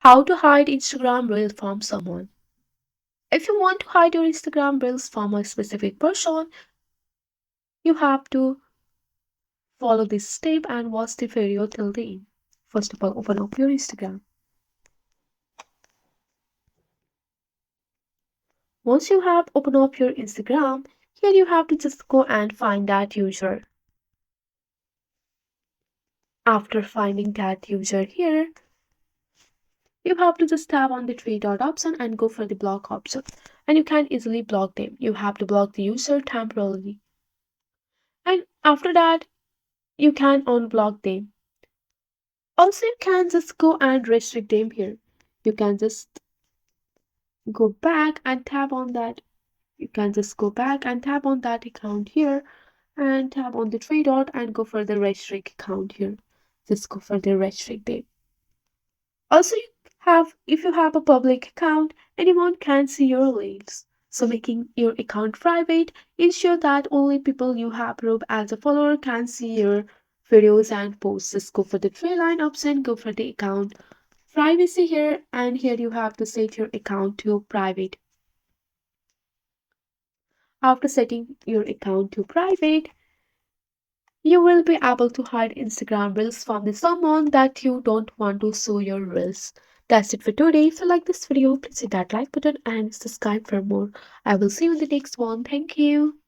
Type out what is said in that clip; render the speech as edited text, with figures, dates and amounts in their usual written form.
How to hide Instagram Reels from someone. If you want to hide your Instagram Reels from a specific person, you have to follow this step and watch the video till the end. First of all, open up your Instagram. Once you have opened up your Instagram, here you have to just go and find that user. After finding that user here, you have to just tap on the three dot option and go for the block option. And you can easily block them. You have to block the user temporarily. And after that, you can unblock them. Also, you can just go and restrict them here. You can just go back and tap on that. You can just go back and tap on that account here and tap on the three dot and go for the restrict account here. Just go for the restrict them. Also, if you have a public account, anyone can see your reels. So making your account private, ensure that only people you have approved as a follower can see your videos and posts. Just go for the three line option, go for the account privacy here, and here you have to set your account to private. After setting your account to private, you will be able to hide Instagram reels from the someone that you don't want to show your reels. That's it for today. If you like this video, please hit that like button and subscribe for more. I will see you in the next one. Thank you.